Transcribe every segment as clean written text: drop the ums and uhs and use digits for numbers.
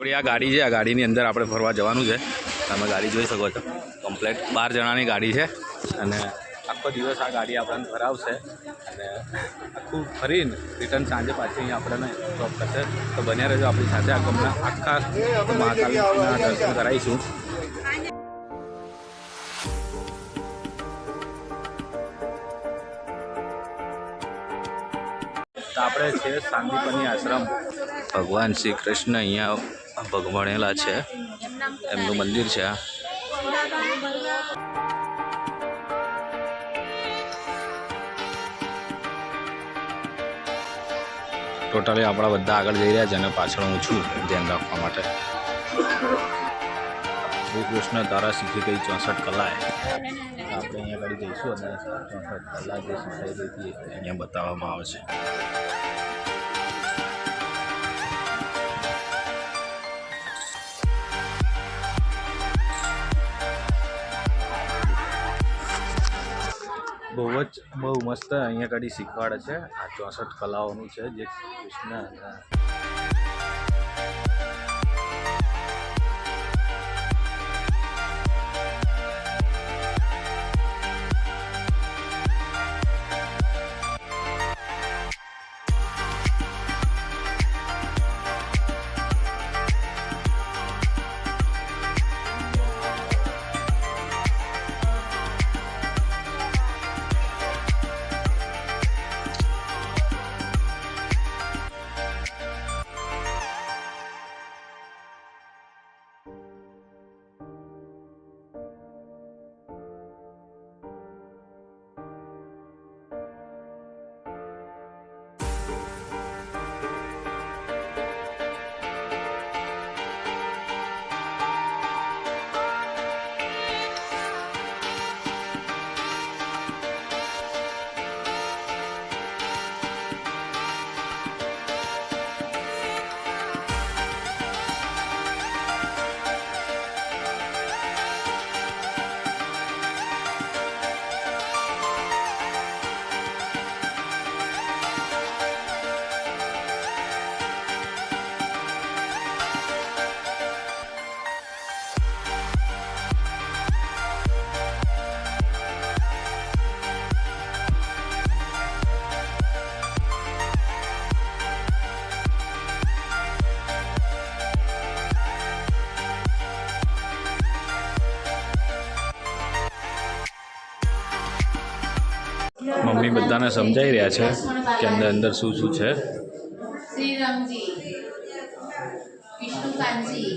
આપણી આ ગાડી છે, આ ગાડીની અંદર આપણે ફરવા જવાનું છે. તમે ગાડી જોઈ શકો છો, કમ્પ્લેટ 12 જણાની ગાડી છે અને આખો દિવસ આ ગાડી આપણને ફરાવશે અને આખું ફરીને રિટર્ન સાંજે પાછી અહીંયા આપણને ડ્રોપ કરશે. તો બન્યા રહેજો આપણી સાથે. આ ગમના આખા મહાકાલના દર્શન કરાવીશું. તો આપણે છે શાંતિપની આશ્રમ. ભગવાન શ્રી કૃષ્ણ અહીંયા ભગવાનેલા છે, એમનું મંદિર છે આ. ટોટલી આપણા બધા આગળ જઈ રહ્યા છે અને પાછળ હું છું ધ્યાન રાખવા માટે. શ્રી કૃષ્ણ તારા શીખી ગઈ 64 કલાએ. આપણે અહીંયા આગળ જઈશું અને 64 કલા જે શીખાઈ ગઈ હતી અહીંયા બતાવવામાં આવે છે. બહુ મસ્ત અહીંયા આગળ શીખવાડે છે. આ 64 કલાઓનું છે જે કૃષ્ણ મમ્મી બધાને સમજાઈ રહ્યા છે કે અંદર શું શું છે. શ્રીરામજી, વિષ્ણુકાંતજી,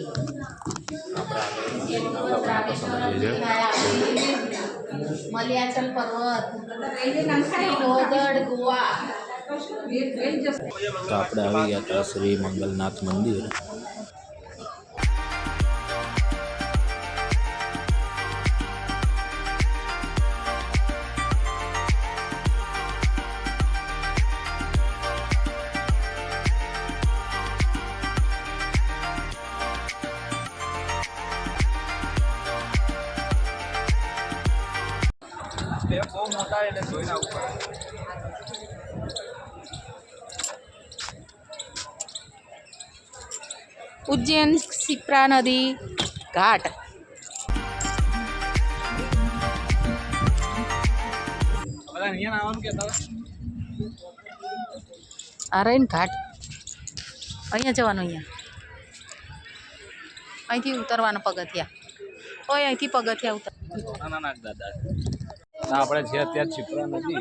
મલયાચલ પર્વત, લોહગઢ, ગોવા. તો આપણે આવી ગયા હતા શ્રી મંગલનાથ મંદિર. બહુ મોટા એટલે જોઈને આવવું પડે. ઉજ્જૈન શિપ્રા નદી ઘાટ. અહીંયા આવવાનું કહેતા આરાયણ ઘાટ. અહીંયા જવાનું. અહીંથી ઉતરવાનું પગથિયા. ઓય અહીંથી પગથિયા ઉતર. ના દાદા આપણે છે અત્યારે શિપ્રા નદી.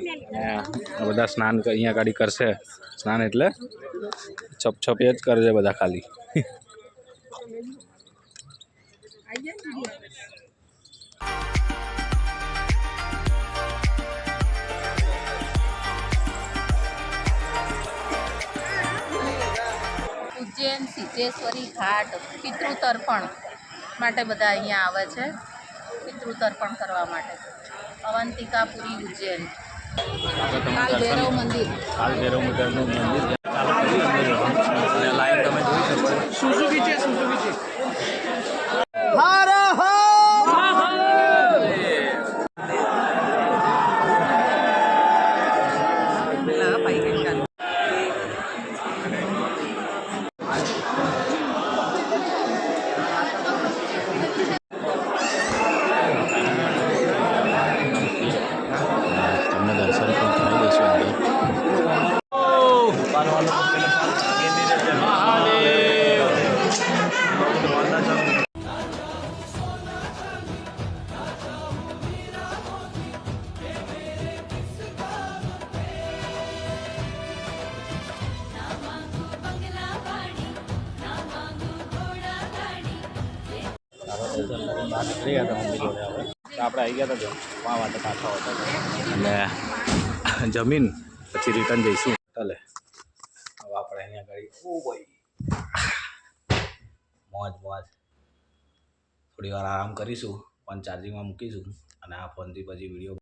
બધા સ્નાન અહીંયા ગાડી કરશે. સ્નાન એટલે છપ એ જ કરશે બધા ખાલી. ઉજ્જૈન સિદ્ધેશ્વરી ઘાટ પિતૃ તર્પણ માટે બધા અહીંયા આવે છે. પિતૃ તર્પણ કરવા માટે. અવંતિકાપુરી ઉજ્જૈન. કાલ ભૈરવ મંદિર. લાઈન તમે જોઈ શકો. સુઝુકી છે. બહાર નીકળી ગયા હતા મમ્મી જોડે હવે તો આપણે આવી ગયા હતા જમવા માટે પાછા હોતા અને જમીન પછી રિટર્ન જઈશું ચાલે હવે આપણે અહીંયા ગાડી ઓ ભાઈ મોજ મોજ થોડી વાર આરામ કરીશું ફોન ચાર્જિંગમાં મૂકીશું અને આ ફોનથી પછી વિડીયો